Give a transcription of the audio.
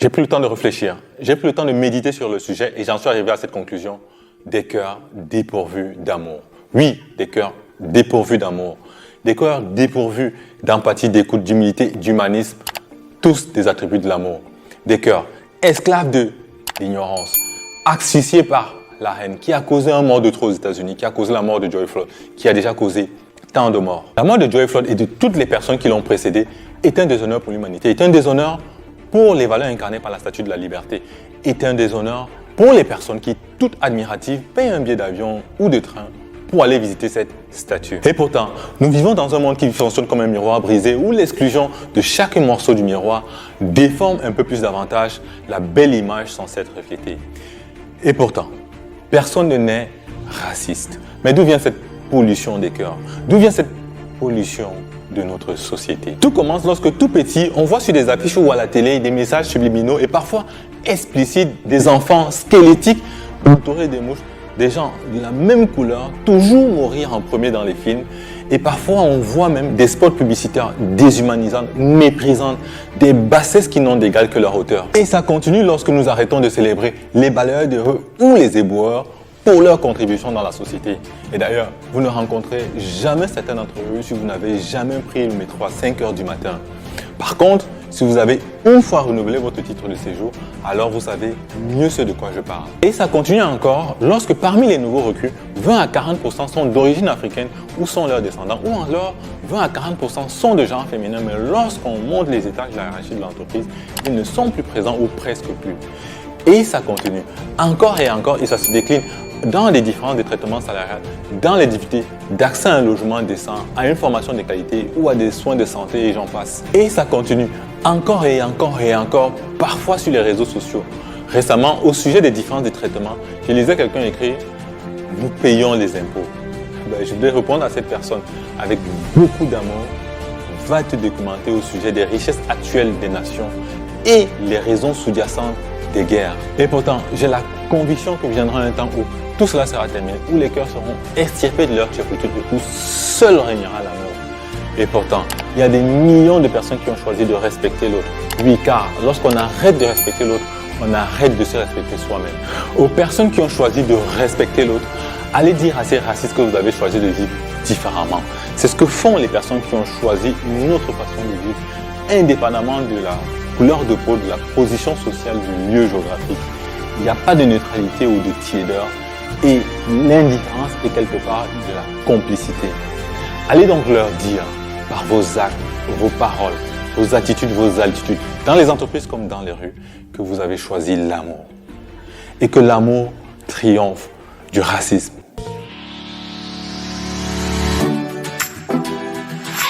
J'ai pris le temps de réfléchir, j'ai pris le temps de méditer sur le sujet et j'en suis arrivé à cette conclusion. Des cœurs dépourvus d'amour. Oui, des cœurs dépourvus d'amour. Des cœurs dépourvus d'empathie, d'écoute, d'humilité, d'humanisme. Tous des attributs de l'amour. Des cœurs esclaves de l'ignorance, asphyxiés par la haine, qui a causé un mort de trop aux États-Unis, qui a causé la mort de George Floyd, qui a déjà causé tant de morts. La mort de George Floyd et de toutes les personnes qui l'ont précédé est un déshonneur pour l'humanité, est un déshonneur pour les valeurs incarnées par la Statue de la Liberté, est un déshonneur pour les personnes qui, toutes admiratives, payent un billet d'avion ou de train pour aller visiter cette statue. Et pourtant, nous vivons dans un monde qui fonctionne comme un miroir brisé où l'exclusion de chaque morceau du miroir déforme un peu plus davantage la belle image censée être reflétée. Et pourtant, personne ne naît raciste. Mais d'où vient cette pollution des cœurs? D'où vient cette pollution de notre société? Tout commence lorsque tout petit, on voit sur des affiches ou à la télé des messages subliminaux et parfois explicites des enfants squelettiques entourés des mouches, des gens de la même couleur, toujours mourir en premier dans les films. Et parfois, on voit même des spots publicitaires déshumanisants, méprisants, des bassesses qui n'ont d'égal que leur auteur. Et ça continue lorsque nous arrêtons de célébrer les balayeurs de rue ou les éboueurs pour leur contribution dans la société. Et d'ailleurs, vous ne rencontrez jamais certains d'entre eux si vous n'avez jamais pris le métro à 5 h du matin. Par contre, si vous avez une fois renouvelé votre titre de séjour, alors vous savez mieux ce de quoi je parle. Et ça continue encore lorsque parmi les nouveaux recrues, 20 à 40% sont d'origine africaine ou sont leurs descendants, ou alors 20 à 40% sont de genre féminin, mais lorsqu'on monte les étages de la hiérarchie de l'entreprise, ils ne sont plus présents ou presque plus. Et ça continue encore et ça se décline dans les différences de traitement salarial, dans les difficultés d'accès à un logement décent, à une formation de qualité ou à des soins de santé et j'en passe. Et ça continue encore et encore, parfois sur les réseaux sociaux. Récemment, au sujet des différences de traitement, je lisais quelqu'un écrire « Nous payons les impôts ». Je vais répondre à cette personne avec beaucoup d'amour. Va te documenter au sujet des richesses actuelles des nations et les raisons sous-jacentes des guerres. Et pourtant, j'ai la conviction que viendra un temps où tout cela sera terminé, où les cœurs seront extirpés de leur turpitude et où seul régnera l'amour. Et pourtant, il y a des millions de personnes qui ont choisi de respecter l'autre. Oui, car lorsqu'on arrête de respecter l'autre, on arrête de se respecter soi-même. Aux personnes qui ont choisi de respecter l'autre, allez dire à ces racistes que vous avez choisi de vivre différemment. C'est ce que font les personnes qui ont choisi une autre façon de vivre, indépendamment de la couleur de peau, de la position sociale du lieu géographique. Il n'y a pas de neutralité ou de tiédeur et l'indifférence est quelque part de la complicité. Allez donc leur dire par vos actes, vos paroles, vos attitudes, vos altitudes, dans les entreprises comme dans les rues, que vous avez choisi l'amour. Et que l'amour triomphe du racisme,